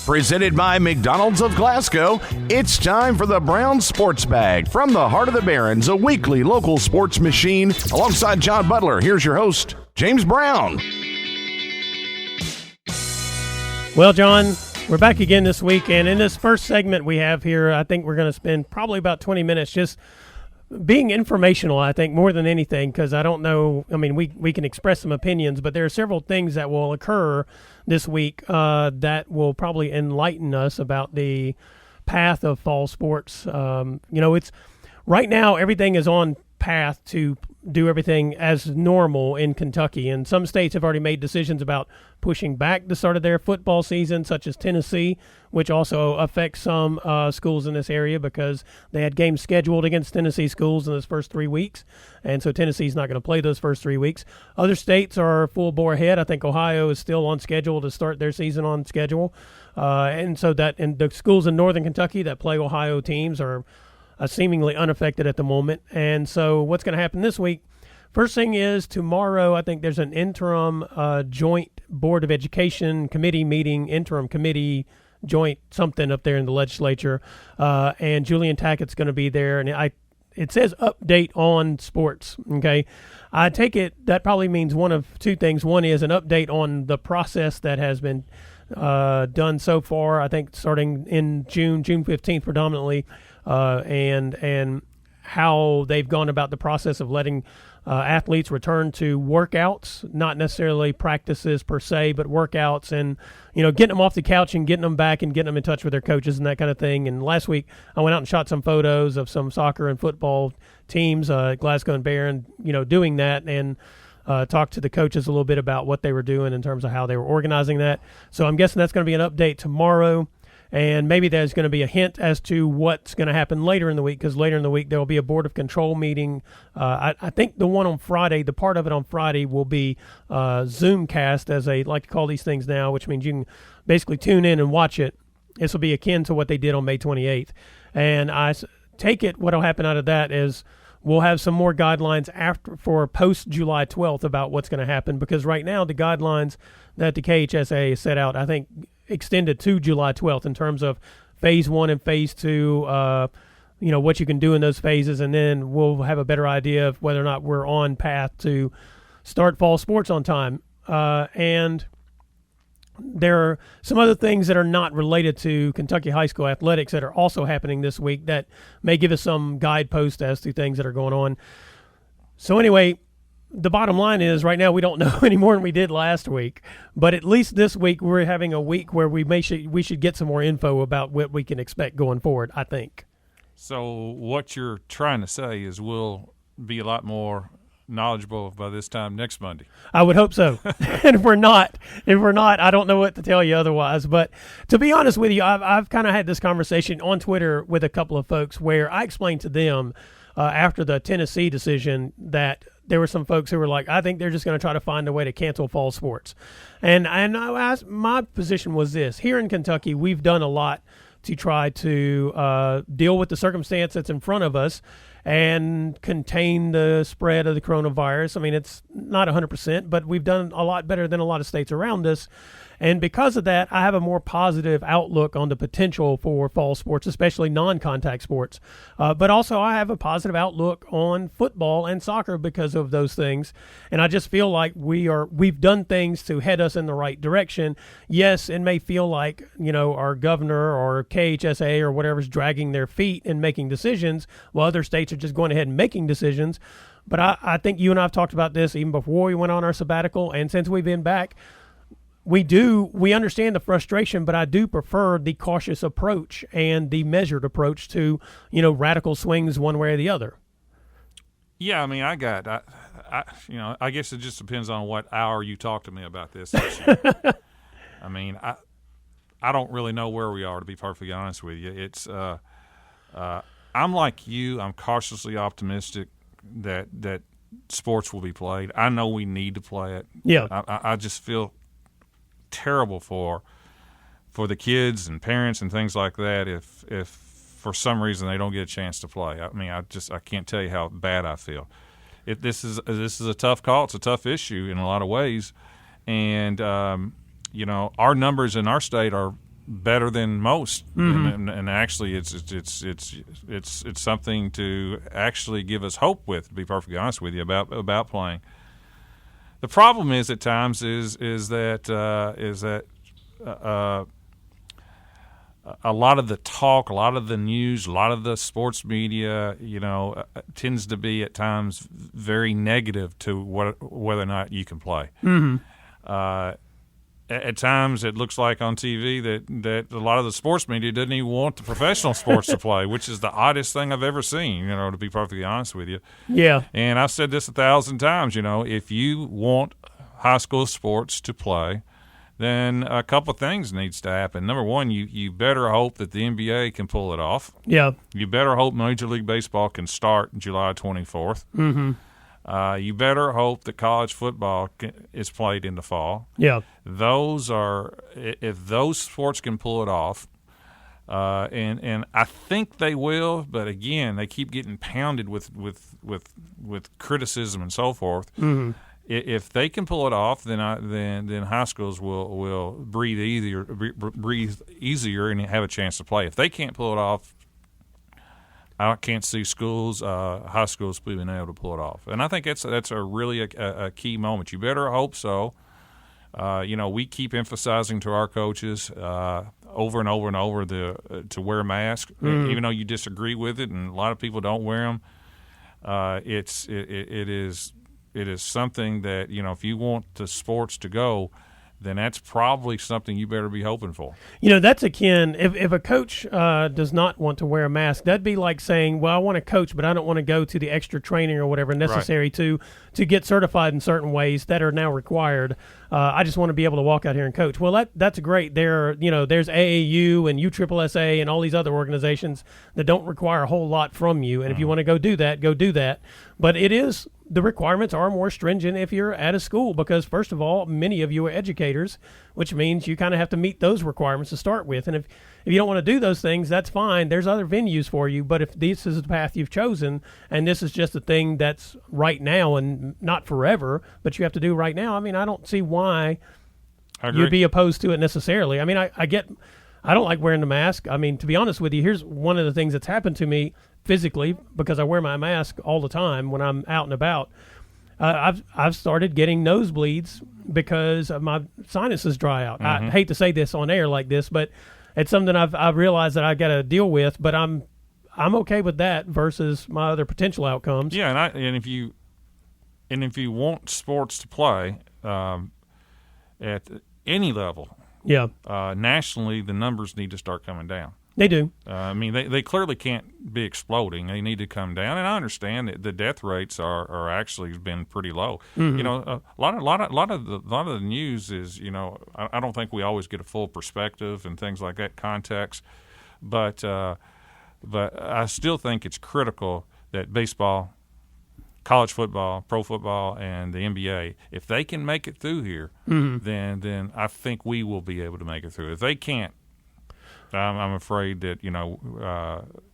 Presented by McDonald's of Glasgow, it's time for the Brown Sports Bag. From the heart of the Barrens, a weekly local sports machine. Alongside John Butler, here's your host, James Brown. Well, John, we're back again this week, and in this first segment we have here, I think we're going to spend probably about 20 minutes just being informational, I think, more than anything, because I don't know, I mean, we can express some opinions, but there are several things that will occur this week that will probably enlighten us about the path of fall sports. It's right now everything is on path to do everything as normal in Kentucky, and some states have already made decisions about pushing back the start of their football season, such as Tennessee, which also affects some schools in this area because they had games scheduled against Tennessee schools in those first 3 weeks, and so Tennessee's not going to play those first 3 weeks. Other states are full bore ahead. I think Ohio is still on schedule to start their season on schedule, and the schools in northern Kentucky that play Ohio teams are seemingly unaffected at the moment. And so what's going to happen this week? First thing is tomorrow, I think there's an interim joint Board of Education committee meeting, interim committee joint something up there in the legislature, and Julian Tackett's going to be there. And it says update on sports, okay? I take it that probably means one of two things. One is an update on the process that has been done so far, I think starting in June 15th predominantly, and how they've gone about the process of letting athletes return to workouts, not necessarily practices per se, but workouts, and getting them off the couch and getting them back and getting them in touch with their coaches and that kind of thing. And last week I went out and shot some photos of some soccer and football teams, Glasgow and Barron, doing that, and talked to the coaches a little bit about what they were doing in terms of how they were organizing that. So I'm guessing that's going to be an update tomorrow. And maybe there's going to be a hint as to what's going to happen later in the week, because later in the week there will be a Board of Control meeting. I think the one on Friday, the part of it on Friday, will be Zoomcast, as they like to call these things now, which means you can basically tune in and watch it. This will be akin to what they did on May 28th. And I take it what will happen out of that is we'll have some more guidelines for post-July 12th about what's going to happen, because right now the guidelines that the KHSA set out, I think, extended to July 12th in terms of phase 1 and phase 2, what you can do in those phases, and then we'll have a better idea of whether or not we're on path to start fall sports on time. And there are some other things that are not related to Kentucky high school athletics that are also happening this week that may give us some guideposts as to things that are going on. So anyway, the bottom line is right now we don't know any more than we did last week, but at least this week we're having a week where we should get some more info about what we can expect going forward, I think. So what you're trying to say is we'll be a lot more knowledgeable by this time next Monday. I would hope so. And if we're not, I don't know what to tell you otherwise. But to be honest with you, I've kind of had this conversation on Twitter with a couple of folks where I explained to them after the Tennessee decision that there were some folks who were like, I think they're just going to try to find a way to cancel fall sports. And my position was this. Here in Kentucky, we've done a lot to try to deal with the circumstance that's in front of us and contain the spread of the coronavirus. I mean, it's not 100%, but we've done a lot better than a lot of states around us. And because of that, I have a more positive outlook on the potential for fall sports, especially non-contact sports. But also I have a positive outlook on football and soccer because of those things. And I just feel like we've done things to head us in the right direction. Yes, it may feel like, our governor or KHSA or whatever's dragging their feet and making decisions while other states are just going ahead and making decisions. But I think you and I have talked about this even before we went on our sabbatical. And since we've been back, we understand the frustration, but I do prefer the cautious approach and the measured approach to, radical swings one way or the other. Yeah, I mean, I guess it just depends on what hour you talk to me about this issue. I mean, I don't really know where we are, to be perfectly honest with you. It's I'm like you. I'm cautiously optimistic that sports will be played. I know we need to play it. Yeah, I just feel terrible for the kids and parents and things like that if for some reason they don't get a chance to play. I mean, I can't tell you how bad I feel. This is a tough call. It's a tough issue in a lot of ways, and our numbers in our state are better than most, and actually it's something to actually give us hope with. To be perfectly honest with you about playing. The problem is at times is that a lot of the talk, a lot of the news, a lot of the sports media, tends to be at times very negative to whether or not you can play. At times, it looks like on TV that a lot of the sports media doesn't even want the professional sports to play, which is the oddest thing I've ever seen, to be perfectly honest with you. Yeah. And I've said this 1,000 times, if you want high school sports to play, then a couple of things needs to happen. Number one, you better hope that the NBA can pull it off. Yeah. You better hope Major League Baseball can start July 24th. Mm-hmm. You better hope that college football is played in the fall. Yeah. If those sports can pull it off, and I think they will, but again, they keep getting pounded with criticism and so forth. Mm-hmm. If they can pull it off, then high schools will breathe easier and have a chance to play. If they can't pull it off, I can't see high schools being able to pull it off. And I think that's a really a key moment. You better hope so. We keep emphasizing to our coaches over and over and over to wear a mask, even though you disagree with it, and a lot of people don't wear them. It is something that if you want the sports to go, then that's probably something you better be hoping for. That's akin. If a coach does not want to wear a mask, that'd be like saying, well, I want to coach, but I don't want to go to the extra training or whatever necessary to get certified in certain ways that are now required. I just want to be able to walk out here and coach. Well, that's great. There's AAU and USSSA and all these other organizations that don't require a whole lot from you. And if you want to go do that, go do that. But the requirements are more stringent if you're at a school because, first of all, many of you are educators, which means you kind of have to meet those requirements to start with. And if you don't want to do those things, that's fine. There's other venues for you. But if this is the path you've chosen and this is just a thing that's right now and not forever, but you have to do right now, I don't see why you'd be opposed to it necessarily. I don't like wearing the mask. To be honest with you, here's one of the things that's happened to me physically because I wear my mask all the time when I'm out and about. I've started getting nosebleeds because my sinuses dry out. I hate to say this on air like this, but it's something I've realized that I got to deal with. But I'm okay with that versus my other potential outcomes. Yeah, and if you want sports to play at any level, nationally, the numbers need to start coming down. They do. They clearly can't be exploding. They need to come down, and I understand that the death rates are actually been pretty low. Mm-hmm. A lot of the news is I don't think we always get a full perspective and things like that context, but I still think it's critical that baseball, college football, pro football, and the NBA, if they can make it through here, then I think we will be able to make it through. If they can't, I'm afraid that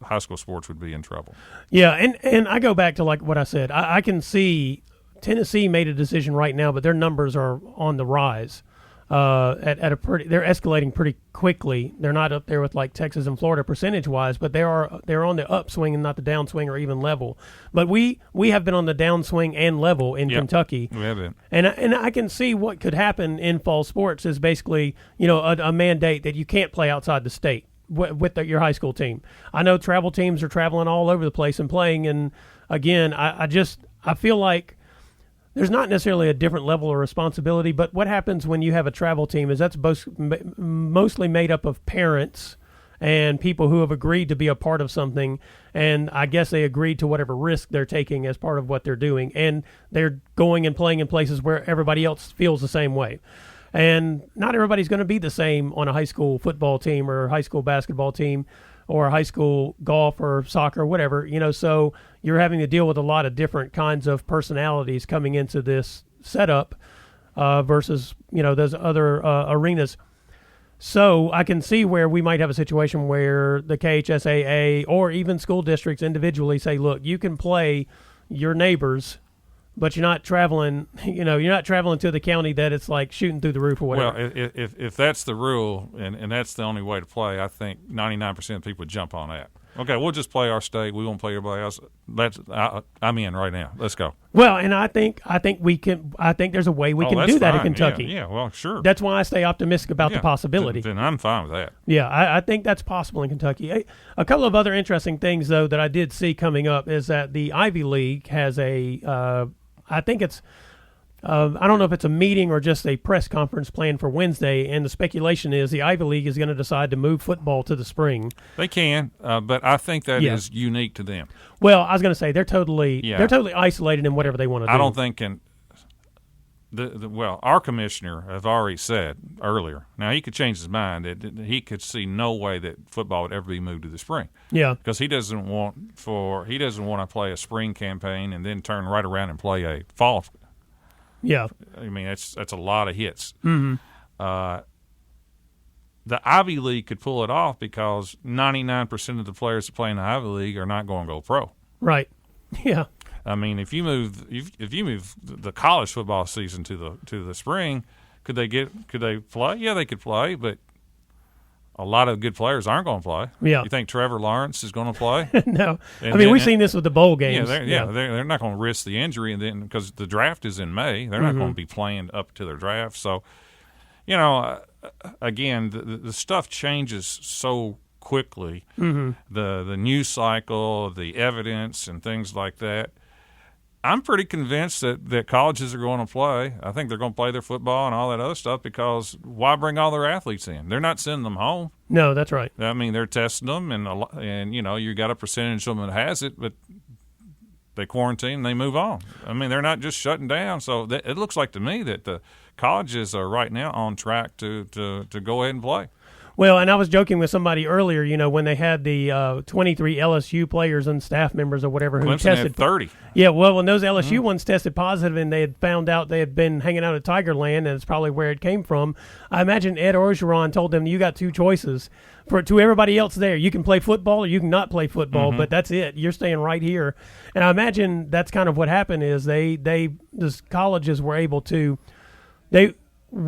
high school sports would be in trouble. Yeah, and I go back to like what I said. I can see Tennessee made a decision right now, but their numbers are on the rise. They're escalating pretty quickly. They're not up there with like Texas and Florida percentage wise, but they're on the upswing and not the downswing or even level. But we have been on the downswing and level in Kentucky. We have been. And I can see what could happen in fall sports is basically a mandate that you can't play outside the state with your high school team. I know travel teams are traveling all over the place and playing, and again, I feel like there's not necessarily a different level of responsibility, but what happens when you have a travel team is that's mostly made up of parents and people who have agreed to be a part of something, and I guess they agreed to whatever risk they're taking as part of what they're doing, and they're going and playing in places where everybody else feels the same way. And not everybody's going to be the same on a high school football team or a high school basketball team or high school golf or soccer or whatever, so you're having to deal with a lot of different kinds of personalities coming into this setup versus, those other arenas. So I can see where we might have a situation where the KHSAA or even school districts individually say, look, you can play your neighbors but you're not traveling. You're not traveling to the county that it's like shooting through the roof or whatever. Well, if that's the rule and that's the only way to play, I think 99% of people would jump on that. Okay, we'll just play our state. We won't play everybody else. I'm in right now. Let's go. Well, and I think we can. I think there's a way we can do that in Kentucky. Yeah, well, sure. That's why I stay optimistic about the possibility. Then I'm fine with that. Yeah, I think that's possible in Kentucky. A couple of other interesting things, though, that I did see coming up is that the Ivy League has I think it's. I don't know if it's a meeting or just a press conference planned for Wednesday, and the speculation is the Ivy League is going to decide to move football to the spring. They can, but I think that is unique to them. Well, I was going to say they're totally isolated in whatever they want to do. I don't think our commissioner have already said earlier. Now he could change his mind that he could see no way that football would ever be moved to the spring. Yeah, because he doesn't want to play a spring campaign and then turn right around and play a fall. Yeah, I mean that's a lot of hits. Mm-hmm. The Ivy League could pull it off because 99% of the players that play in the Ivy League are not going to go pro. Right. Yeah. I mean, if you move the college football season to the spring, could they play? Yeah, they could play, but a lot of good players aren't going to play. Yeah. You think Trevor Lawrence is going to play? No. We've seen this with the bowl games. They're not going to risk the injury, and then because the draft is in May, they're not going to be playing up to their draft. So, again, the stuff changes so quickly. Mm-hmm. The news cycle, the evidence, and things like that. I'm pretty convinced that colleges are going to play. I think they're going to play their football and all that other stuff because why bring all their athletes in? They're not sending them home. No, that's right. I mean, they're testing them, and you got a percentage of them that has it, but they quarantine and they move on. I mean, they're not just shutting down. So it looks like to me that the colleges are right now on track to go ahead and play. Well, and I was joking with somebody earlier, when they had the 23 LSU players and staff members or whatever who Clemson tested had 30. Yeah, well, when those LSU ones tested positive and they had found out they had been hanging out at Tigerland, and it's probably where it came from, I imagine Ed Orgeron told them, you got two choices. To everybody else there, you can play football or you can not play football, but that's it. You're staying right here. And I imagine that's kind of what happened is these colleges were able to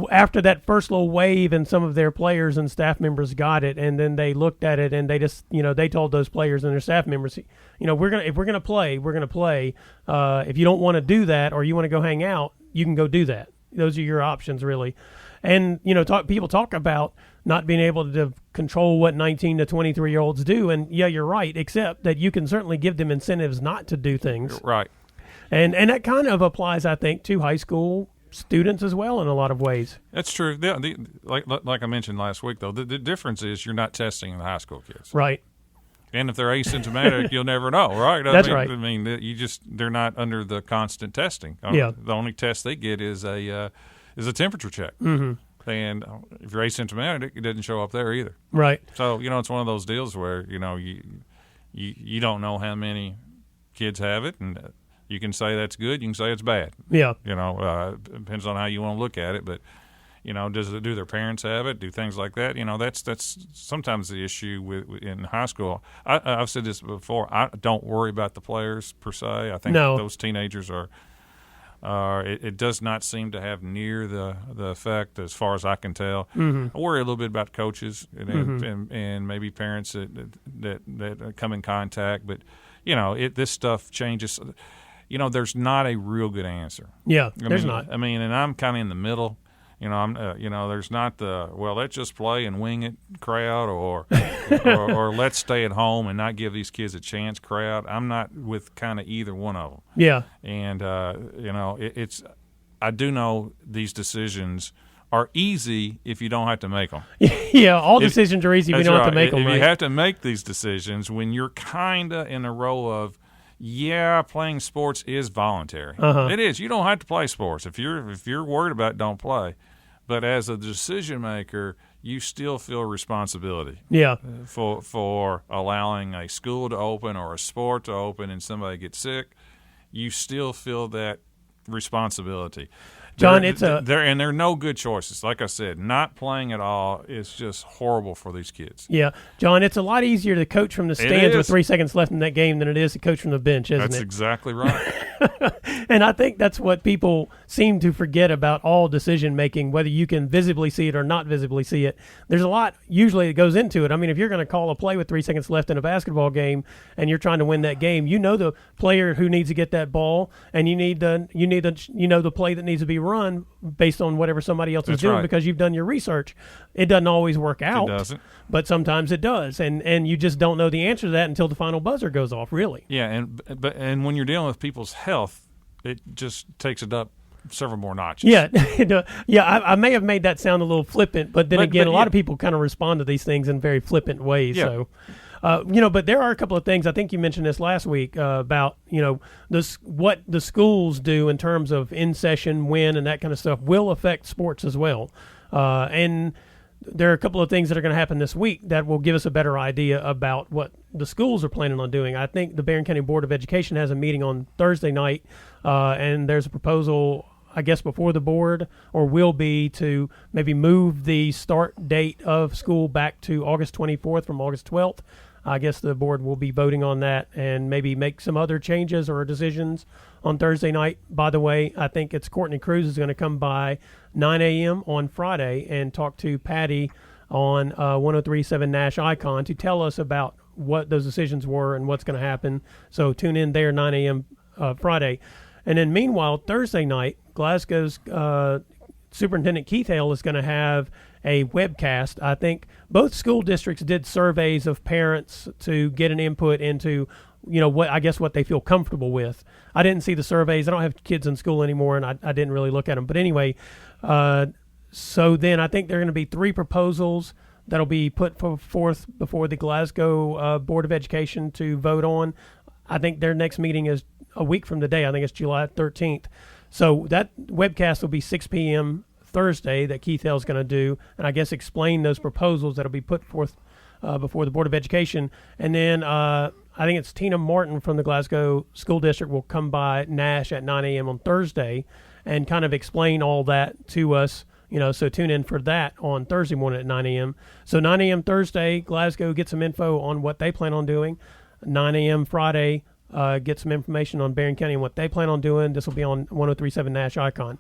after that first little wave and some of their players and staff members got it, and then they looked at it and they just, they told those players and their staff members, if we're going to play, we're going to play. If you don't want to do that or you want to go hang out, you can go do that. Those are your options, really. And, people talk about not being able to control what 19 to 23-year-olds do. And, yeah, you're right, except that you can certainly give them incentives not to do things. Right. And that kind of applies, I think, to high school students as well in a lot of ways. That's true. Like I mentioned last week, though, the difference is you're not testing the high school kids. Right. And if they're asymptomatic, you'll never know, right? That's right. I mean, they're not under the constant testing. Yeah. The only test they get is a temperature check. Mm-hmm. And if you're asymptomatic, it doesn't show up there either. Right. So, it's one of those deals where, you don't know how many kids have it, and you can say that's good, you can say it's bad. Yeah. Depends on how you want to look at it, but do their parents have it? Do things like that? That's sometimes the issue in high school. I've said this before. I don't worry about the players per se. I think those teenagers are. It does not seem to have near the effect as far as I can tell. Mm-hmm. I worry a little bit about coaches and maybe parents that come in contact, but this stuff changes. There's not a real good answer. Yeah, there's not. I mean, and I'm kind of in the middle. There's not the let's just play and wing it crowd, or let's stay at home and not give these kids a chance crowd. I'm not with kind of either one of them. Yeah, and it's I do know these decisions are easy if you don't have to make them. Yeah, all decisions are easy if you don't have to make them. If you have to make these decisions when you're kind of in a row of. Yeah, playing sports is voluntary. Uh-huh. It is. You don't have to play sports. If you're worried about it, don't play. But as a decision maker, you still feel responsibility. Yeah. For allowing a school to open or a sport to open and somebody gets sick, you still feel that responsibility. John, there are no good choices. Like I said, not playing at all is just horrible for these kids. Yeah, John, it's a lot easier to coach from the stands with 3 seconds left in that game than it is to coach from the bench, isn't it? That's exactly right. And I think that's what people seem to forget about all decision making, whether you can visibly see it or not visibly see it. There's a lot usually that goes into it. I mean, if you're going to call a play with 3 seconds left in a basketball game and you're trying to win that game, you know the player who needs to get that ball, and you know the play that needs to be run based on whatever somebody else is doing, because you've done your research. It doesn't always work out. It doesn't. But sometimes it does, and you just don't know the answer to that until the final buzzer goes off, really. Yeah, and when you're dealing with people's health, it just takes it up several more notches. Yeah, I may have made that sound a little flippant, but then a lot of people kind of respond to these things in very flippant ways. Yeah. So, but there are a couple of things. I think you mentioned this last week about what the schools do in terms of in session, when, and that kind of stuff will affect sports as well, and there are a couple of things that are going to happen this week that will give us a better idea about what the schools are planning on doing. I think the Barron County Board of Education has a meeting on Thursday night, and there's a proposal, I guess, before the board, or will be, to maybe move the start date of school back to August 24th from August 12th. I guess the board will be voting on that and maybe make some other changes or decisions on Thursday night. By the way, I think it's Courtney Cruz is going to come by 9 a.m. on Friday and talk to Patty on 103.7 Nash Icon to tell us about what those decisions were and what's going to happen. So tune in there 9 a.m. Friday. And then meanwhile, Thursday night, Glasgow's Superintendent Keith Hale is going to have a webcast. I think both school districts did surveys of parents to get an input into, what they feel comfortable with. I didn't see the surveys. I don't have kids in school anymore, and I didn't really look at them. But anyway, so then I think there are going to be 3 proposals that'll be put forth before the Glasgow Board of Education to vote on. I think their next meeting is a week from today. I think it's July 13th. So that webcast will be 6 p.m. Thursday that Keith Hale is going to do, and I guess explain those proposals that'll be put forth before the Board of Education. And then I think it's Tina Martin from the Glasgow School District will come by Nash at 9 a.m. on Thursday and kind of explain all that to us. So tune in for that on Thursday morning at 9 a.m. So 9 a.m. Thursday, Glasgow get some info on what they plan on doing. 9 a.m. Friday, get some information on Barron County and what they plan on doing. This will be on 103.7 Nash Icon.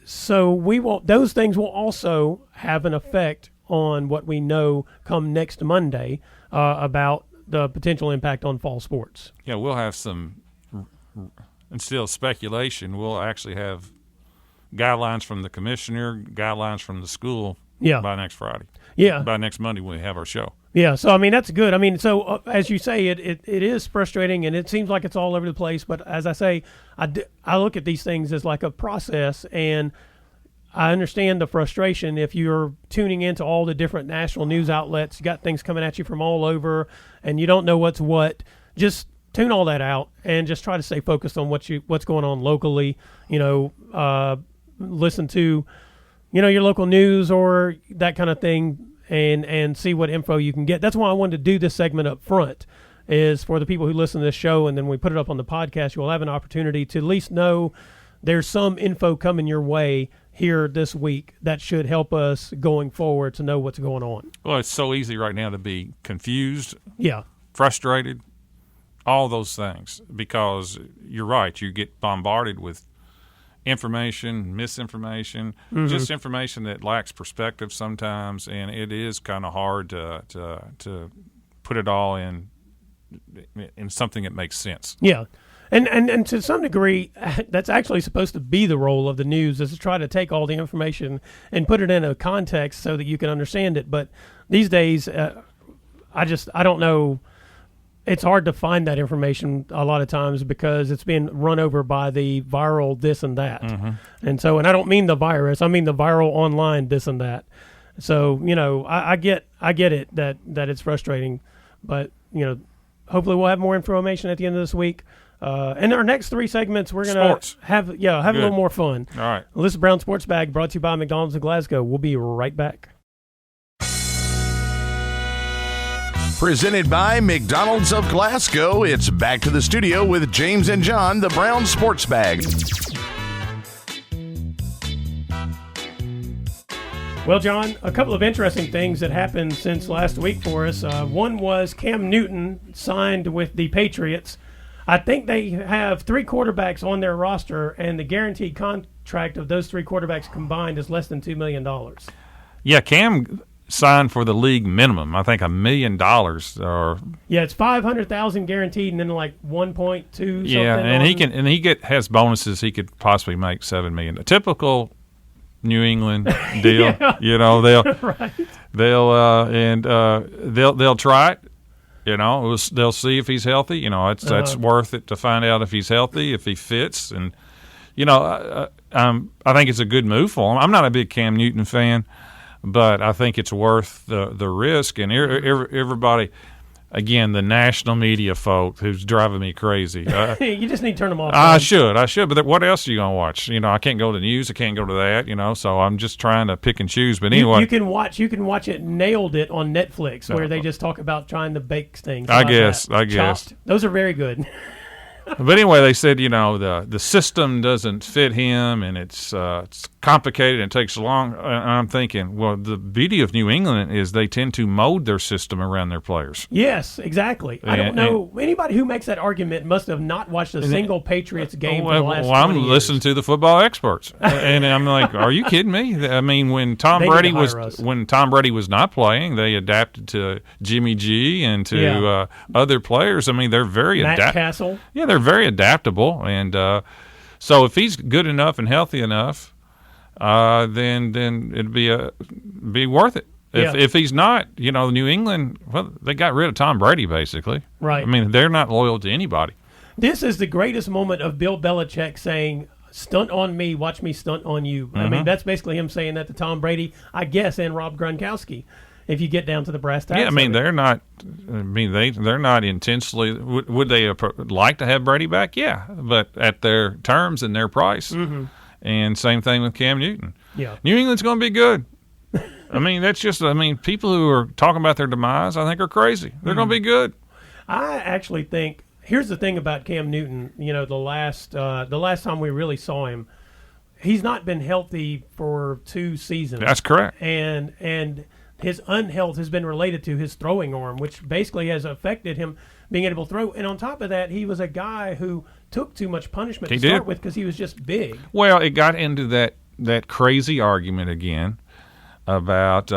So those things will also have an effect on what we know come next Monday about the potential impact on fall sports. Yeah, we'll have some, instead of speculation, we'll actually have guidelines from the commissioner, guidelines from the school by next Friday. Yeah. By next Monday when we have our show. Yeah, so, that's good. As you say, it is frustrating, and it seems like it's all over the place. But as I say, I look at these things as like a process, and I understand the frustration if you're tuning into all the different national news outlets. You got things coming at you from all over, and you don't know what's what. Just tune all that out and just try to stay focused on what's going on locally. Listen to, your local news or that kind of thing. And see what info you can get. That's why I wanted to do this segment up front, is for the people who listen to this show, and then we put it up on the podcast, you'll have an opportunity to at least know there's some info coming your way here this week that should help us going forward to know what's going on. Well, it's so easy right now to be confused, frustrated, all those things, because you're right, you get bombarded with information, misinformation, just information that lacks perspective sometimes, and it is kind of hard to put it all in something that makes sense. Yeah. And to some degree, that's actually supposed to be the role of the news, is to try to take all the information and put it in a context so that you can understand it. But these days, I don't know. It's hard to find that information a lot of times because it's been run over by the viral this and that. And I don't mean the virus. I mean the viral online this and that. So, I get it that it's frustrating, but, hopefully we'll have more information at the end of this week. In our next 3 segments, we're going to have a little more fun. All right. This is Brown Sports Bag, brought to you by McDonald's of Glasgow. We'll be right back. Presented by McDonald's of Glasgow, it's back to the studio with James and John, the Brown Sports Bag. Well, John, a couple of interesting things that happened since last week for us. One was Cam Newton signed with the Patriots. I think they have 3 quarterbacks on their roster, and the guaranteed contract of those 3 quarterbacks combined is less than $2 million. Yeah, Cam signed for the league minimum. I think $1 million. Or it's $500,000 guaranteed, and then like 1.2. Something. Yeah, and he has bonuses. He could possibly make $7 million. A typical New England deal. Yeah. You know, they'll Right. they'll try it. You know, they'll see if he's healthy. You know, that's worth it to find out if he's healthy, if he fits, and you know, I think it's a good move for him. I'm not a big Cam Newton fan, but I think it's worth the risk. And everybody, again, the national media folk who's driving me crazy. You just need to turn them off. I should. But what else are you gonna watch? You know, I can't go to the news. I can't go to that. You know, so I'm just trying to pick and choose. But anyway, you can watch it. Nailed It on Netflix, where they just talk about trying to bake things. I guess. Chopped. Those are very good. But anyway, they said, you know, the system doesn't fit him, and it's complicated and it takes long. And I'm thinking, well, the beauty of New England is they tend to mold their system around their players. Yes, exactly. I don't know. Anybody who makes that argument must have not watched a single Patriots game for the last 20 I'm years. listening to the football experts, and I'm like, are you kidding me? I mean, when Tom Brady was not playing, they adapted to Jimmy G and to other players. I mean, they're very Matt Castle. Yeah, they're very adaptable, and so if he's good enough and healthy enough, then it'd be worth it. If he's not, you know, New England, well, they got rid of Tom Brady basically. Right. I mean, they're not loyal to anybody. This is the greatest moment of Bill Belichick saying, "Stunt on me, watch me stunt on you." I mean, that's basically him saying that to Tom Brady, I guess, and Rob Gronkowski. If you get down to the brass tacks. Yeah, I mean, they're not. I mean, they're not intensely. Would they like to have Brady back? Yeah, but at their terms and their price. Mm-hmm. And same thing with Cam Newton. Yeah, New England's going to be good. I mean, that's just. I mean, people who are talking about their demise, I think, are crazy. They're going to be good. I actually think. Here's the thing about Cam Newton. You know, the last time we really saw him, he's not been healthy for 2 seasons. That's correct. And his unhealth has been related to his throwing arm, which basically has affected him being able to throw. And on top of that, he was a guy who took too much punishment to start with because he was just big. Well, it got into that crazy argument again about,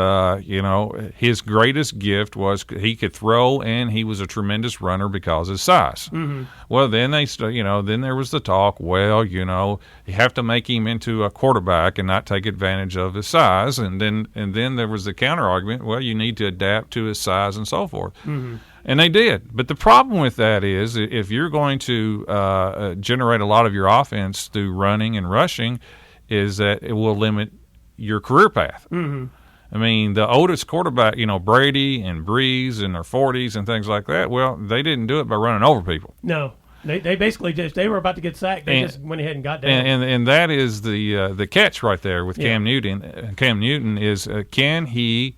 you know, his greatest gift was he could throw and he was a tremendous runner because of his size. Mm-hmm. Well, then then there was the talk, well, you know, you have to make him into a quarterback and not take advantage of his size. And then there was the counter argument, well, you need to adapt to his size and so forth. Mm-hmm. And they did. But the problem with that is if you're going to generate a lot of your offense through running and rushing, is that it will limit your career path. Mm-hmm. I mean, the oldest quarterback, you know, Brady and Breeze in their 40s and things like that, well, they didn't do it by running over people. No. They basically they were about to get sacked. They just went ahead and got down. And that is the catch right there with Cam Newton. Cam Newton is can he,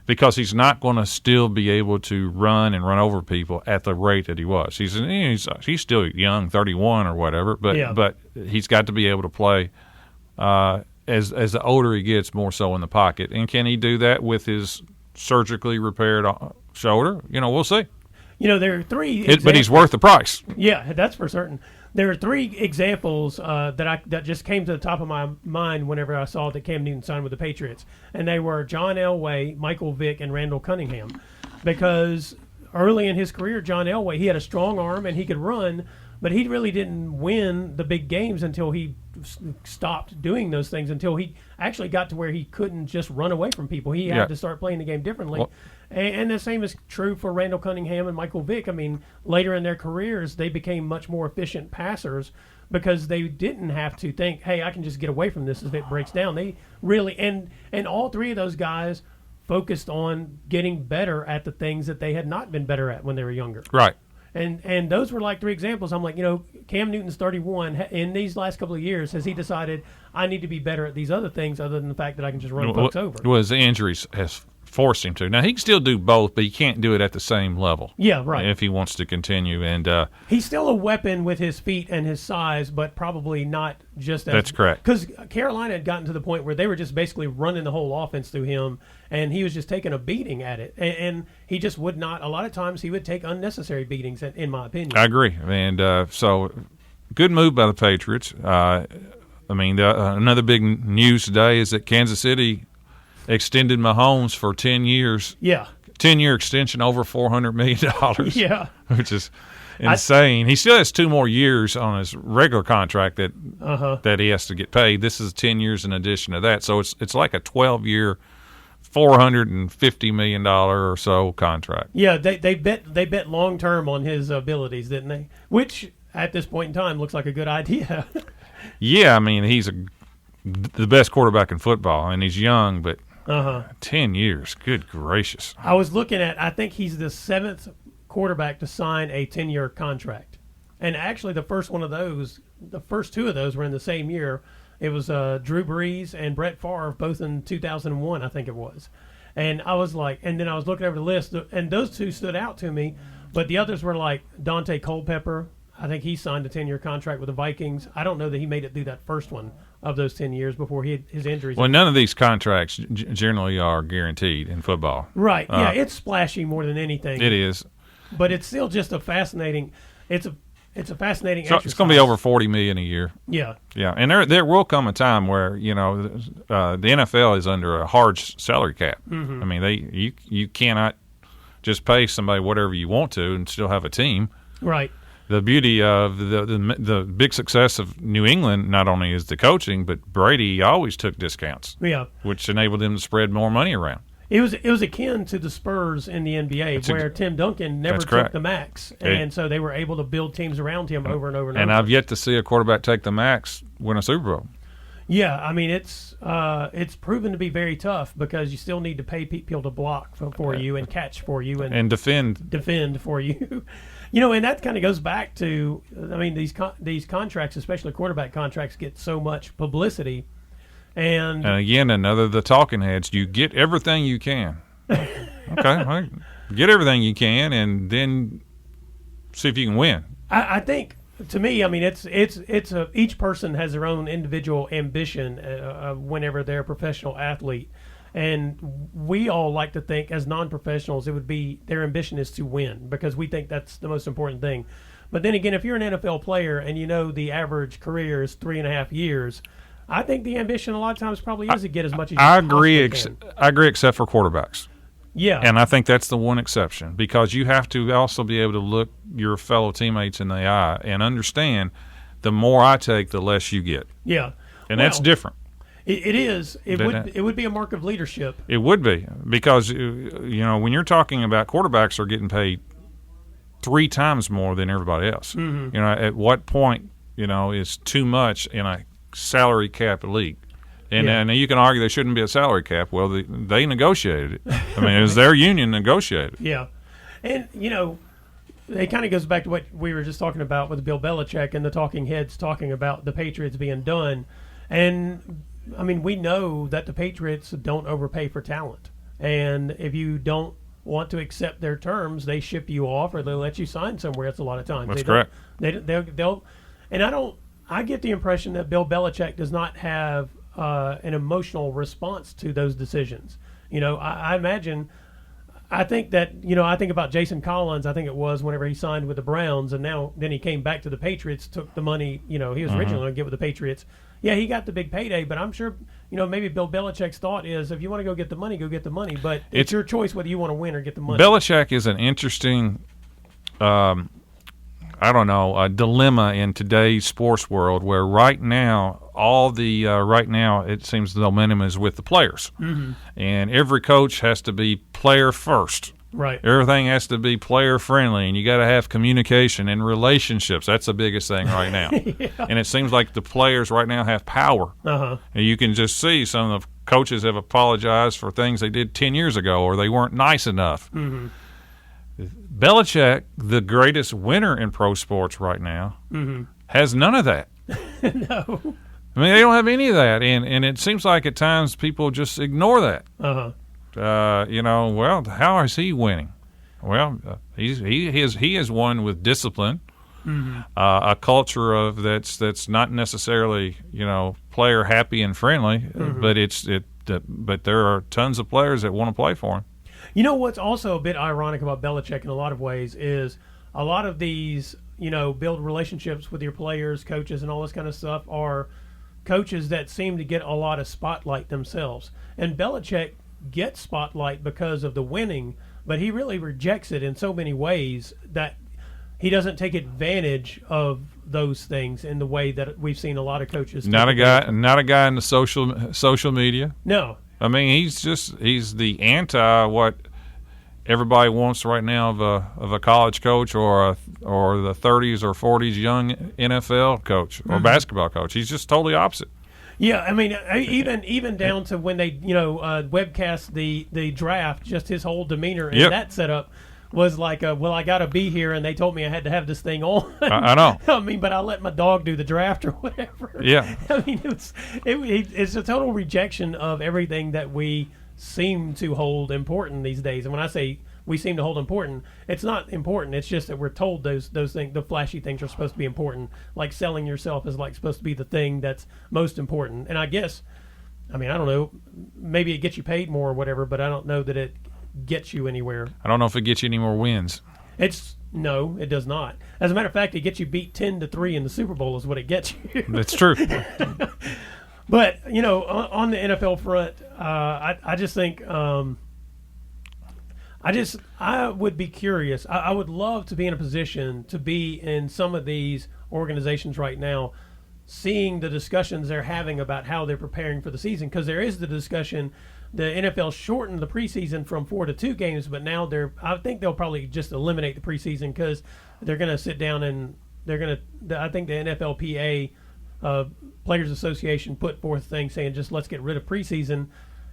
because he's not going to still be able to run and run over people at the rate that he was. He's still young, 31 or whatever, but he's got to be able to play as the older he gets, more so in the pocket. And can he do that with his surgically repaired shoulder? You know, we'll see. You know, there are 3 but he's worth the price. Yeah, that's for certain. There are 3 examples that just came to the top of my mind whenever I saw that Cam Newton signed with the Patriots. And they were John Elway, Michael Vick, and Randall Cunningham. Because early in his career, John Elway, he had a strong arm and he could run, but he really didn't win the big games until he stopped doing those things, until he actually got to where he couldn't just run away from people. He had to start playing the game differently. Well, and the same is true for Randall Cunningham and Michael Vick. I mean, later in their careers, they became much more efficient passers because they didn't have to think, hey, I can just get away from this if it breaks down. They really, and all 3 of those guys focused on getting better at the things that they had not been better at when they were younger. Right. And those were like 3 examples. I'm like, you know, Cam Newton's 31. In these last couple of years, has he decided I need to be better at these other things other than the fact that I can just run folks over? Well, his injuries has force him to. Now, he can still do both, but he can't do it at the same level. Yeah, right. If he wants to continue. And he's still a weapon with his feet and his size, but probably not just as... That's correct. Because Carolina had gotten to the point where they were just basically running the whole offense through him, and he was just taking a beating at it. And he just would not... A lot of times he would take unnecessary beatings, in my opinion. I agree. And so, good move by the Patriots. Another big news today is that Kansas City extended Mahomes for 10 years. Yeah. 10-year extension, over $400 million. Yeah. Which is insane. He still has 2 more years on his regular contract that he has to get paid. This is 10 years in addition to that. So it's like a 12-year, $450 million or so contract. Yeah, they bet long term on his abilities, didn't they? Which at this point in time looks like a good idea. Yeah, I mean, he's the best quarterback in football, and he's young, but 10 years, good gracious. I was looking at, I think he's the 7th quarterback to sign a 10-year contract. And actually the first 2 of those were in the same year. It was Drew Brees and Brett Favre, both in 2001, I think it was. And I was like, and then I was looking over the list, and those 2 stood out to me, but the others were like Dante Culpepper. I think he signed a 10-year contract with the Vikings. I don't know that he made it through that first one of those 10 years before his injuries. Well, none of these contracts generally are guaranteed in football. Right. Yeah, it's splashy more than anything. It is. But it's still just a fascinating – it's a fascinating exercise. It's going to be over $40 million a year. Yeah. Yeah, and there will come a time where, the NFL is under a hard salary cap. Mm-hmm. I mean, you cannot just pay somebody whatever you want to and still have a team. Right. The beauty of the big success of New England not only is the coaching, but Brady always took discounts. Yeah, which enabled him to spread more money around. It was akin to the Spurs in the NBA, where Tim Duncan never took the max, and so they were able to build teams around him over and over and over. And I've yet to see a quarterback take the max win a Super Bowl. Yeah, I mean it's proven to be very tough because you still need to pay people to block for you and catch for you and defend for you. And that kind of goes back to, I mean, these contracts, especially quarterback contracts, get so much publicity. And again, the talking heads, you get everything you can. Okay, get everything you can, and then see if you can win. I think, to me, I mean, it's each person has their own individual ambition whenever they're a professional athlete. And we all like to think, as non-professionals, it would be their ambition is to win because we think that's the most important thing. But then again, if you're an NFL player and the average career is 3.5 years, I think the ambition a lot of times probably is to get as much as you possibly can. I agree, except for quarterbacks. Yeah. And I think that's the one exception because you have to also be able to look your fellow teammates in the eye and understand the more I take, the less you get. Yeah. And that's different. It is. It would be a mark of leadership. It would be because when you're talking about quarterbacks are getting paid 3 times more than everybody else. Mm-hmm. At what point is too much in a salary cap league? And you can argue there shouldn't be a salary cap. Well, they negotiated it. I mean, it was their union negotiated. Yeah, and it kind of goes back to what we were just talking about with Bill Belichick and the talking heads talking about the Patriots being done, and. I mean, we know that the Patriots don't overpay for talent. And if you don't want to accept their terms, they ship you off or they let you sign somewhere else a lot of times. That's correct. They'll and I get the impression that Bill Belichick does not have an emotional response to those decisions. I imagine, I think that, I think about Jason Collins, I think it was whenever he signed with the Browns and then he came back to the Patriots, took the money, he was originally going to get with the Patriots. Yeah, he got the big payday, but I'm sure, maybe Bill Belichick's thought is if you want to go get the money, but it's your choice whether you want to win or get the money. Belichick is an interesting, a dilemma in today's sports world where right now, it seems the momentum is with the players. Mm-hmm. And every coach has to be player first. Right. Everything has to be player friendly, and you got to have communication and relationships. That's the biggest thing right now. Yeah. And it seems like the players right now have power. Uh-huh. And you can just see some of the coaches have apologized for things they did 10 years ago, or they weren't nice enough. Mm-hmm. Belichick, the greatest winner in pro sports right now, mm-hmm. has none of that. No. I mean, they don't have any of that, and it seems like at times people just ignore that. Uh-huh. well, how is he winning? Well, he has won with discipline, a culture that's not necessarily player happy and friendly, but there are tons of players that want to play for him. You know what's also a bit ironic about Belichick in a lot of ways is a lot of these, build relationships with your players, coaches, and all this kind of stuff are coaches that seem to get a lot of spotlight themselves. And Belichick gets spotlight because of the winning, but he really rejects it in so many ways that he doesn't take advantage of those things in the way that we've seen a lot of coaches. Not a guy in the social media. No. I mean, he's the anti what everybody wants right now of a college coach or the 30s or 40s young NFL coach or basketball coach. He's just totally opposite. Yeah, I mean, even down to when they webcast the draft, just his whole demeanor and that setup was like, well, I got to be here, and they told me I had to have this thing on. I know. I mean, but I let my dog do the draft or whatever. Yeah. I mean, it's a total rejection of everything that we seem to hold important these days. And when I say we seem to hold important, it's not important. It's just that we're told those things, the flashy things, are supposed to be important. Like selling yourself is like supposed to be the thing that's most important. And I guess, I mean, I don't know, maybe it gets you paid more or whatever, but I don't know that it gets you anywhere. I don't know if it gets you any more wins. No, it does not. As a matter of fact, it gets you beat 10-3 in the Super Bowl is what it gets you. That's true. But on the NFL front, I just think I would be curious. I would love to be in a position to be in some of these organizations right now, seeing the discussions they're having about how they're preparing for the season, because there is the discussion. The NFL shortened the preseason from 4 to 2 games, but now I think they'll probably just eliminate the preseason because they're going to sit down and I think the NFLPA Players Association put forth a thing saying just let's get rid of preseason,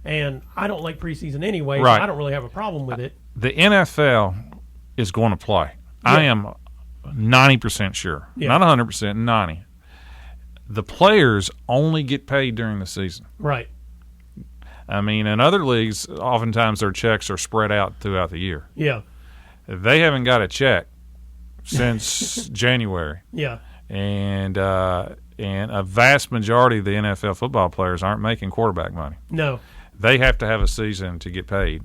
and I don't like preseason anyway. Right. So I don't really have a problem with it. The NFL is going to play. Yeah. I am 90% sure, not 100%, 90%. The players only get paid during the season. Right. I mean, in other leagues, oftentimes their checks are spread out throughout the year. Yeah. They haven't got a check since January. Yeah. And a vast majority of the NFL football players aren't making quarterback money. No. They have to have a season to get paid.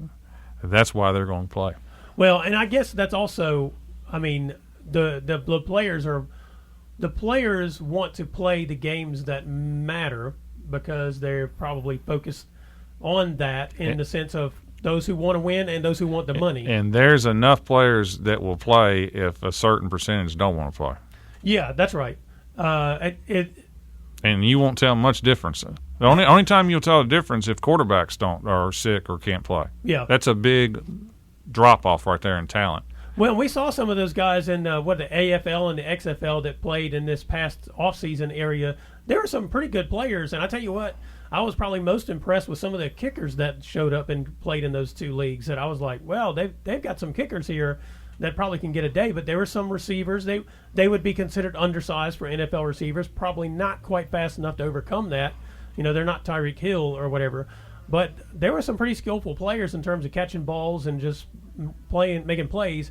That's why they're going to play. Well, and I guess that's also, I mean, the players want to play the games that matter because they're probably focused on that in the sense of those who want to win and those who want the money. And there's enough players that will play if a certain percentage don't want to play. Yeah, that's right. And you won't tell much difference. The only time you'll tell a difference if quarterbacks are sick or can't play. Yeah, that's a big drop off right there in talent. Well, we saw some of those guys in the AFL and the XFL that played in this past offseason area. There were some pretty good players, and I tell you what, I was probably most impressed with some of the kickers that showed up and played in those two leagues. That I was like, well, they've got some kickers here that probably can get a day. But there were some receivers. They would be considered undersized for NFL receivers, probably not quite fast enough to overcome that. They're not Tyreek Hill or whatever. But there were some pretty skillful players in terms of catching balls and just making plays.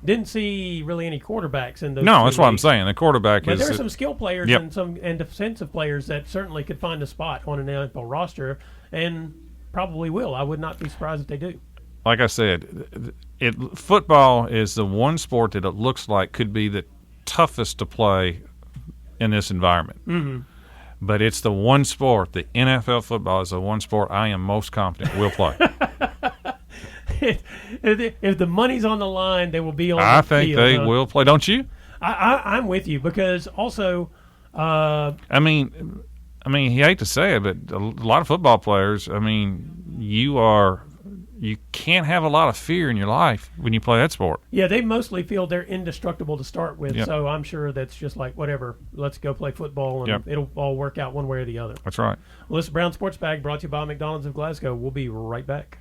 Didn't see really any quarterbacks in those. No, that's what I'm saying. The quarterback but there are some skill players and defensive players that certainly could find a spot on an NFL roster and probably will. I would not be surprised if they do. Like I said, football is the one sport that it looks like could be the toughest to play in this environment. Mm-hmm. But it's the one sport, the NFL football is the one sport I am most confident will play. If the money's on the line, they will be on the field. I think they will play. Don't you? I'm with you because also I mean, you hate to say it, but a lot of football players, I mean, you can't have a lot of fear in your life when you play that sport. Yeah, they mostly feel they're indestructible to start with, yep. So I'm sure that's just like, whatever, let's go play football, and it'll all work out one way or the other. That's right. Well, this is Brown Sports Bag, brought to you by McDonald's of Glasgow. We'll be right back.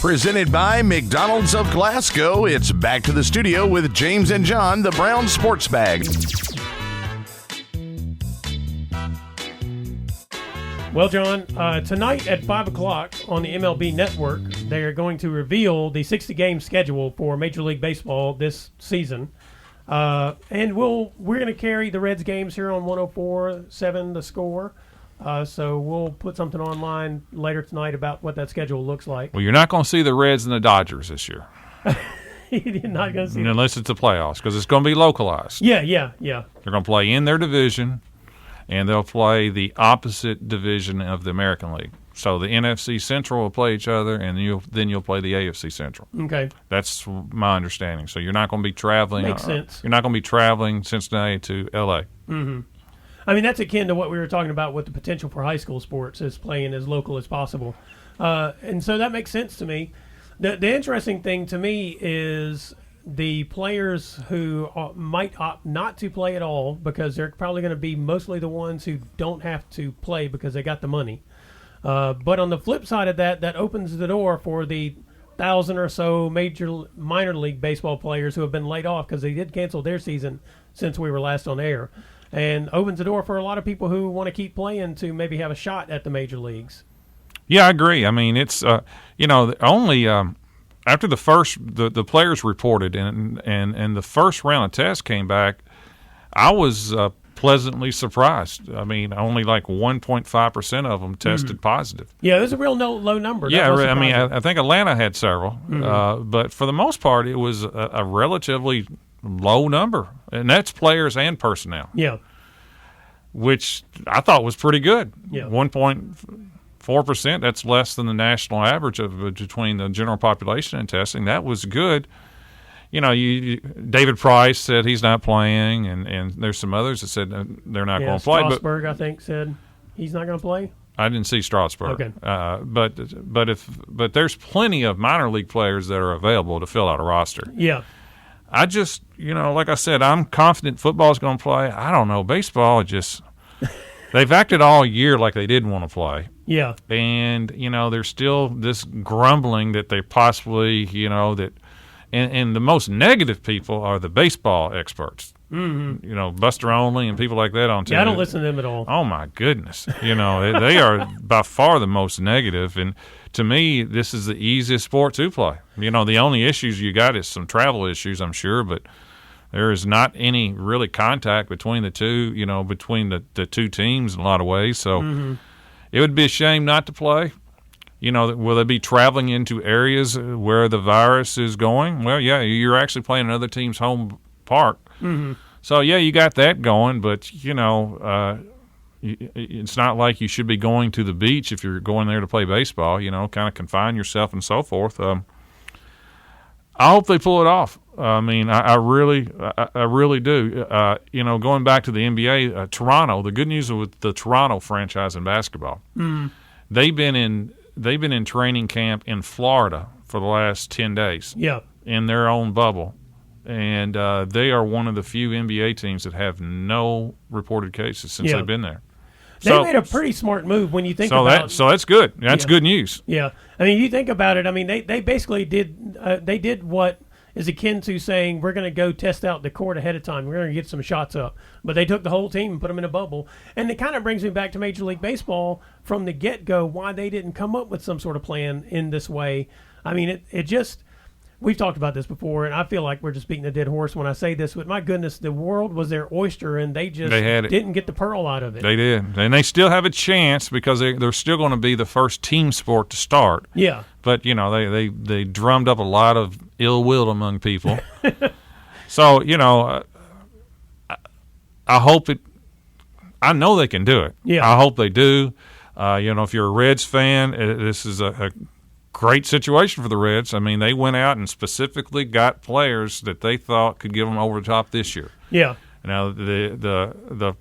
Presented by McDonald's of Glasgow, it's back to the studio with James and John, the Brown Sports Bag. Well, John, tonight at 5 o'clock on the MLB Network, they are going to reveal the 60-game schedule for Major League Baseball this season. And we're going to carry the Reds games here on 104.7 The Score. So we'll put something online later tonight about what that schedule looks like. Well, you're not going to see the Reds and the Dodgers this year. You're not going to see unless it's the playoffs, because it's going to be localized. Yeah. They're going to play in their division, and they'll play the opposite division of the American League. So the NFC Central will play each other, and then you'll play the AFC Central. Okay. That's my understanding. So you're not going to be traveling. Makes sense. You're not going to be traveling Cincinnati to L.A. Mm-hmm. I mean, that's akin to what we were talking about with the potential for high school sports as playing as local as possible. And so that makes sense to me. The interesting thing to me is the players who might opt not to play at all, because they're probably going to be mostly the ones who don't have to play because they got the money. But on the flip side of that, that opens the door for the 1,000 or so minor league baseball players who have been laid off because they did cancel their season since we were last on air, and opens the door for a lot of people who want to keep playing to maybe have a shot at the major leagues. Yeah, I agree. I mean, it's only after the first the players reported and the first round of tests came back, I was pleasantly surprised. I mean, only like 1.5% of them tested positive. Yeah, it was a real low number. Yeah, I mean, I think Atlanta had several, but for the most part, it was a relatively low number, and that's players and personnel. Yeah, which I thought was pretty good. Yeah, 1.4%. That's less than the national average between the general population and testing. That was good. You know, David Price said he's not playing, and there's some others that said they're not going to play. Strasburg, I think, said he's not going to play. I didn't see Strasburg. Okay. But there's plenty of minor league players that are available to fill out a roster. Yeah. I just, like I said, I'm confident football's going to play. I don't know. Baseball just – they've acted all year like they didn't want to play. Yeah. And, there's still this grumbling that they possibly, that – and the most negative people are the baseball experts. Mm-hmm. Buster Olney and people like that on TV. Yeah, I don't listen to them at all. Oh, my goodness. They are by far the most negative. And to me, this is the easiest sport to play. The only issues you got is some travel issues, I'm sure, but there is not any really contact between the two, between the two teams in a lot of ways. So it would be a shame not to play. Will they be traveling into areas where the virus is going? Well, yeah, you're actually playing another team's home park. Mm-hmm. So, yeah, you got that going, but, it's not like you should be going to the beach if you're going there to play baseball, kind of confine yourself and so forth. I hope they pull it off. I mean, I really do. Going back to the NBA, Toronto, the good news with the Toronto franchise in basketball, they've been in training camp in Florida for the last 10 days. Yeah. In their own bubble. And they are one of the few NBA teams that have no reported cases since they've been there. They made a pretty smart move when you think about it. So that's good. That's good news. Yeah. I mean, you think about it. I mean, they basically did what is akin to saying we're going to go test out the court ahead of time. We're going to get some shots up. But they took the whole team and put them in a bubble. And it kind of brings me back to Major League Baseball from the get-go, why they didn't come up with some sort of plan in this way. I mean, it just – we've talked about this before, and I feel like we're just beating a dead horse when I say this, but my goodness, the world was their oyster, and they didn't get the pearl out of it. They did. And they still have a chance because they're still going to be the first team sport to start. Yeah. But, they drummed up a lot of ill will among people. So, I hope it – I know they can do it. Yeah. I hope they do. If you're a Reds fan, this is a great situation for the Reds. I mean, they went out and specifically got players that they thought could give them over the top this year. Yeah. Now, the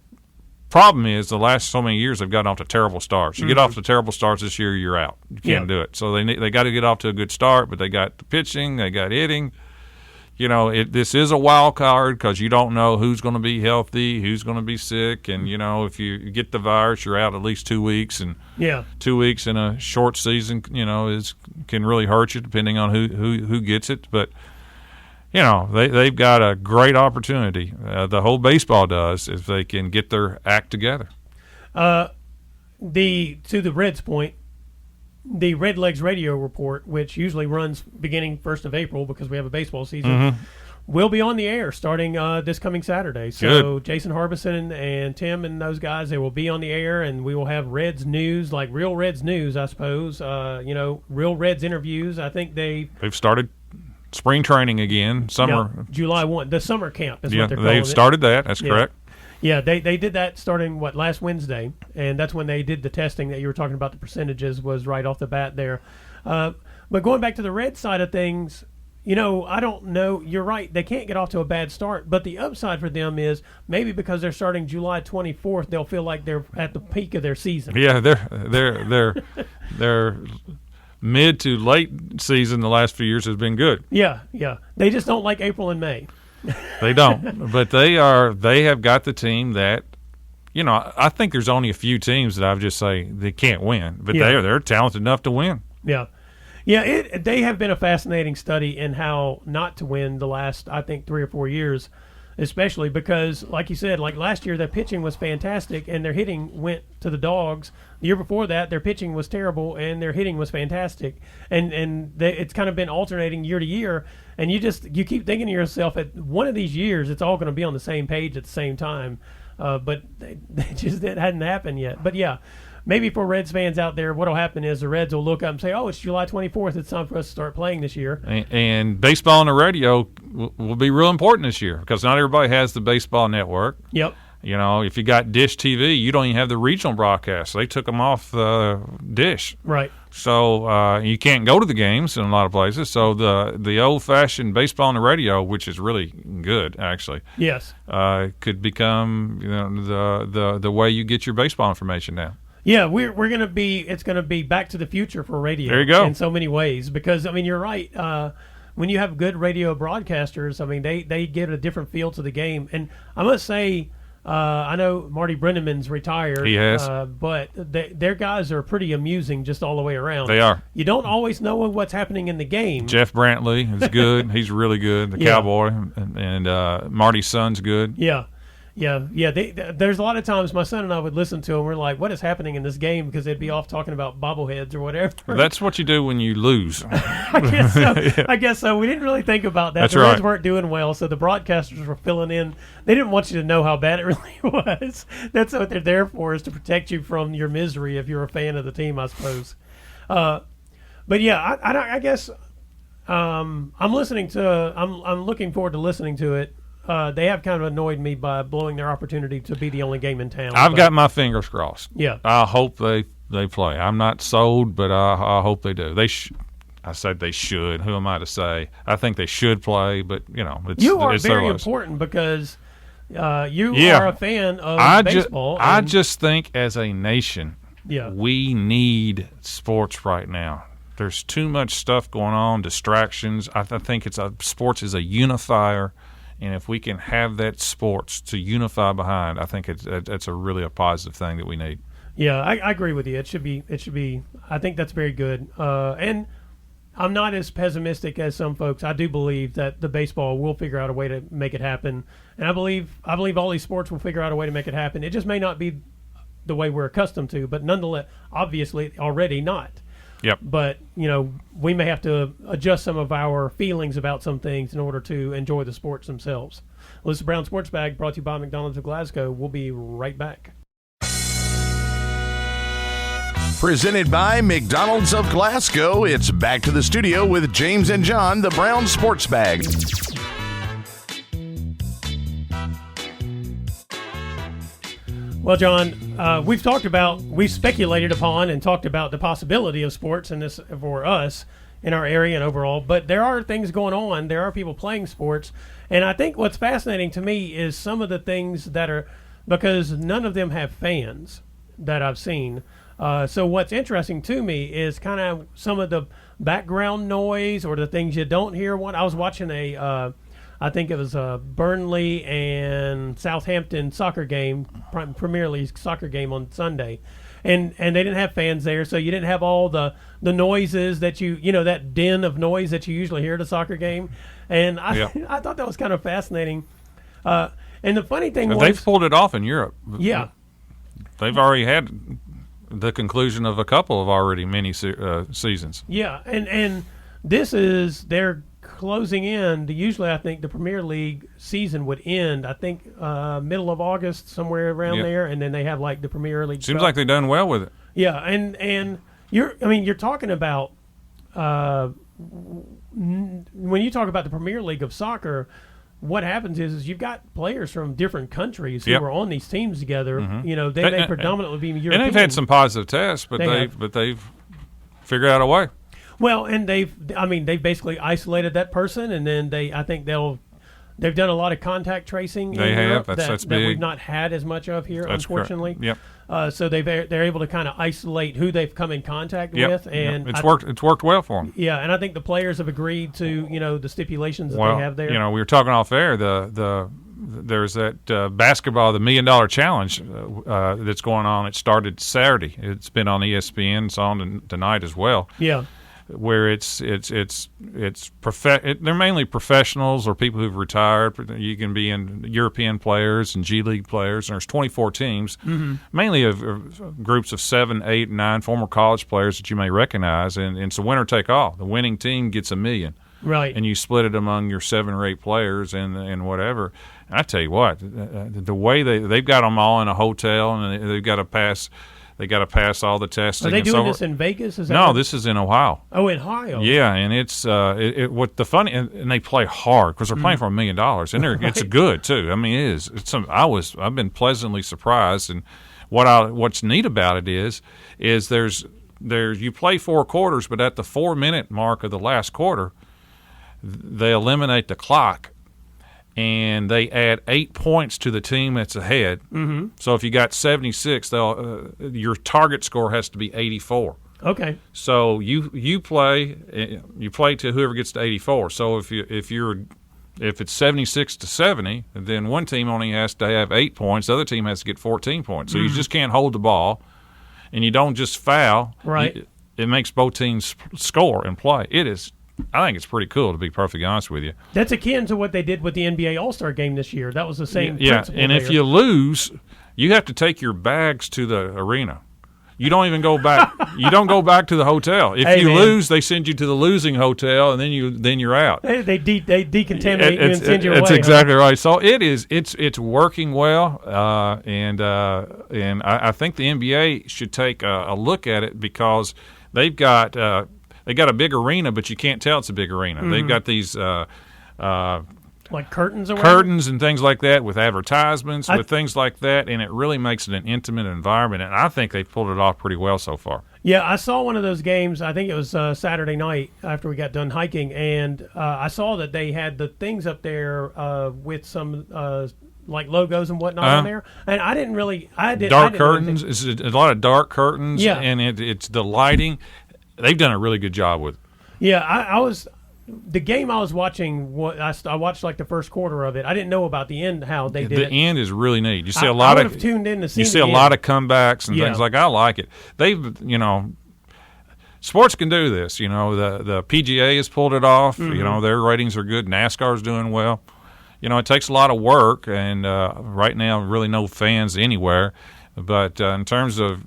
problem is the last so many years they've gotten off to terrible starts. You get off to terrible starts this year, you're out. You can't do it. So they got to get off to a good start, but they got the pitching, they got hitting. This is a wild card because you don't know who's going to be healthy, who's going to be sick, and if you get the virus, you're out at least 2 weeks, and 2 weeks in a short season, can really hurt you depending on who gets it. But they've got a great opportunity. The whole baseball does if they can get their act together. to the Reds' point, the Red Legs Radio Report, which usually runs beginning 1st of April because we have a baseball season, will be on the air starting this coming Saturday. So Good. Jason Harbison and Tim and those guys, they will be on the air, and we will have Reds news, like real Reds news, I suppose. Real Reds interviews. I think they've started spring training again. Summer. July 1. The summer camp is what they're calling they've started that. That's correct. Yeah, they did that starting, last Wednesday, and that's when they did the testing that you were talking about. The percentages was right off the bat there. But going back to the Red side of things, I don't know. You're right. They can't get off to a bad start, but the upside for them is maybe because they're starting July 24th, they'll feel like they're at the peak of their season. Yeah, they're mid to late season the last few years has been good. Yeah. They just don't like April and May. They don't, but they have got the team that, I think there's only a few teams that I would just say they can't win, but they're talented enough to win. Yeah. They have been a fascinating study in how not to win the last, I think, 3 or 4 years, especially because, like you said, like last year their pitching was fantastic and their hitting went to the dogs. The year before that, their pitching was terrible and their hitting was fantastic. And it's kind of been alternating year to year. And you keep thinking to yourself, at one of these years, it's all going to be on the same page at the same time. But it hadn't happened yet. But yeah, maybe for Reds fans out there, what will happen is the Reds will look up and say, "Oh, it's July 24th. It's time for us to start playing this year." And baseball on the radio will be real important this year because not everybody has the baseball network. Yep. If you got Dish TV, you don't even have the regional broadcast. They took them off Dish. Right. So you can't go to the games in a lot of places. So the old-fashioned baseball on the radio, which is really good, actually. Yes. Could become the way you get your baseball information now. Yeah, it's gonna be Back to the Future for radio. There you go. In so many ways, because you're right. When you have good radio broadcasters, they give a different feel to the game. And I must say, I know Marty Brenneman's retired. He has. But their guys are pretty amusing just all the way around. They are. You don't always know what's happening in the game. Jeff Brantley is good. He's really good. The Cowboy. And Marty's son's good. Yeah. There's a lot of times my son and I would listen to them. We're like, what is happening in this game? Because they'd be off talking about bobbleheads or whatever. Well, that's what you do when you lose. I guess so. We didn't really think about that. That's the Reds right. weren't doing well, so the broadcasters were filling in. They didn't want you to know how bad it really was. That's what they're there for, is to protect you from your misery if you're a fan of the team, I suppose. But yeah, I guess I'm looking forward to listening to it. They have kind of annoyed me by blowing their opportunity to be the only game in town. I've got my fingers crossed. Yeah. I hope they play. I'm not sold, but I hope they do. I said they should. Who am I to say? I think they should play, but it's very important because you are a fan of baseball. I just think as a nation, Yeah. We need sports right now. There's too much stuff going on, distractions. I think sports is a unifier, and if we can have that sports to unify behind, I think it's really a positive thing that we need. Yeah, I agree with you. It should be. I think that's very good. And I'm not as pessimistic as some folks. I do believe that the baseball will figure out a way to make it happen, and I believe all these sports will figure out a way to make it happen. It just may not be the way we're accustomed to, but nonetheless, obviously, already not. Yep. But, we may have to adjust some of our feelings about some things in order to enjoy the sports themselves. Well, this is Brown Sports Bag, brought to you by McDonald's of Glasgow. We'll be right back. Presented by McDonald's of Glasgow, it's back to the studio with James and John, the Brown Sports Bag. Well, John, we've speculated upon and talked about the possibility of sports in this for us in our area and overall, but there are things going on. There are people playing sports, and I think what's fascinating to me is some of the things that are, because none of them have fans that I've seen. So what's interesting to me is kind of some of the background noise or the things you don't hear. I was watching I think it was a Burnley and Southampton soccer game, Premier League soccer game on Sunday. And they didn't have fans there, so you didn't have all the noises that that din of noise that you usually hear at a soccer game. And I thought that was kind of fascinating. And the funny thing was... They've pulled it off in Europe. Yeah. They've already had the conclusion of a couple of already mini seasons. Yeah, and this is they're closing in. Usually, I think the Premier League season would end, I think, middle of August, somewhere around there, and then they have like the Premier League. Seems like they've done well with it. Yeah, and you're talking about when you talk about the Premier League of soccer. What happens is you've got players from different countries who are on these teams together. Mm-hmm. You know, they predominantly be European. And they've had some positive tests, but they've figured out a way. Well, and they've basically isolated that person, and then they've done a lot of contact tracing. They in have. Europe That's that big. we've not had as much of here, That's unfortunately. Correct. Yep. So they're able to kind of isolate who they've come in contact with, and it's worked well for them. Yeah, and I think the players have agreed to the stipulations that they have there. We were talking off air. There's that basketball, the $1 Million Challenge that's going on. It started Saturday. It's been on ESPN. It's on tonight as well. Yeah. Where they're mainly professionals or people who've retired. You can be in European players and G League players. And there's 24 teams, mainly of groups of 7, 8, and 9 former college players that you may recognize. And it's a winner take all. The winning team gets $1 million. Right. And you split it among your 7 or 8 players and whatever. And I tell you what, the way they've got them all in a hotel and they've got to pass. They got to pass all the testing. Are they doing this in Vegas? No, this is in Ohio. Oh, in Ohio. Yeah, and it's what the funny and they play hard because they're playing for $1 million, and it's good too. I mean, it is. I've been pleasantly surprised, and what's neat about it is there's you play 4 quarters, but at the 4-minute mark of the last quarter, they eliminate the clock. And they add 8 points to the team that's ahead. Mm-hmm. So if you got 76, your target score has to be 84. Okay. So you play to whoever gets to 84. So if it's 76 to 70, then one team only has to have 8 points. The other team has to get 14 points. So you just can't hold the ball, and you don't just foul. Right. It makes both teams score and play. I think it's pretty cool, to be perfectly honest with you. That's akin to what they did with the NBA All-Star game this year. That was the same principle. And if you lose, you have to take your bags to the arena. You don't even go back. You don't go back to the hotel. If you lose, they send you to the losing hotel, and then you're out. They decontaminate you and send you away. That's exactly right. So it's working well, and I think the NBA should take a look at it because they've got. They got a big arena, but you can't tell it's a big arena. Mm-hmm. They've got these like curtains and things like that with advertisements, with things like that, and it really makes it an intimate environment. And I think they've pulled it off pretty well so far. Yeah, I saw one of those games. I think it was Saturday night after we got done hiking, and I saw that they had the things up there with some like logos and whatnot on there. And I didn't really – dark curtains. It's a lot of dark curtains, and it's the lighting – they've done a really good job with it. Yeah, I was the game I was watching. I watched like the first quarter of it. I didn't know about the end how they did it. The end is really neat. You see I would have tuned in to see. You see a lot of comebacks and things like. I like it. Sports can do this. The PGA has pulled it off. Mm-hmm. Their ratings are good. NASCAR's doing well. It takes a lot of work, and right now, really no fans anywhere. But in terms of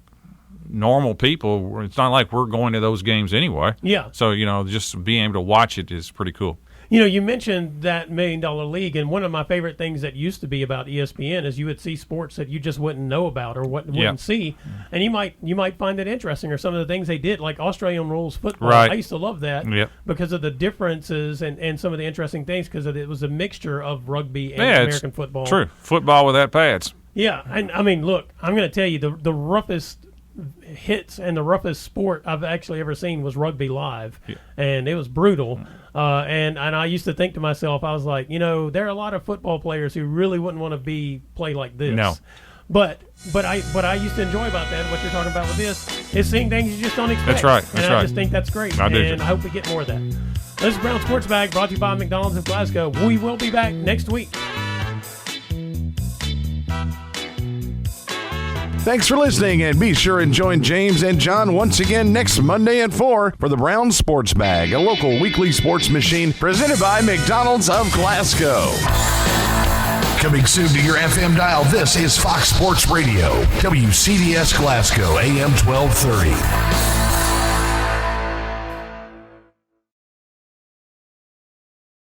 normal people, it's not like we're going to those games anyway. Yeah. So, just being able to watch it is pretty cool. You mentioned that $1 Million League, and one of my favorite things that used to be about ESPN is you would see sports that you just wouldn't know about or wouldn't see, and you might find it interesting, or some of the things they did, like Australian rules football. Right. I used to love that because of the differences and some of the interesting things, because it was a mixture of rugby and American football. True. Football without pads. Yeah, and I mean, look, I'm going to tell you, the roughest hits and the roughest sport I've actually ever seen was rugby live, and it was brutal. And I used to think to myself, I was like, there are a lot of football players who really wouldn't want to play like this. No. But what I used to enjoy about that, what you're talking about with this, is seeing things you just don't expect. That's right. And I just think that's great. I do. And I hope we get more of that. This is Brown Sports Bag, brought to you by McDonald's of Glasgow. We will be back next week. Thanks for listening, and be sure and join James and John once again next Monday at 4 for the Brown Sports Bag, a local weekly sports machine presented by McDonald's of Glasgow. Coming soon to your FM dial, this is Fox Sports Radio, WCDS Glasgow, AM 1230.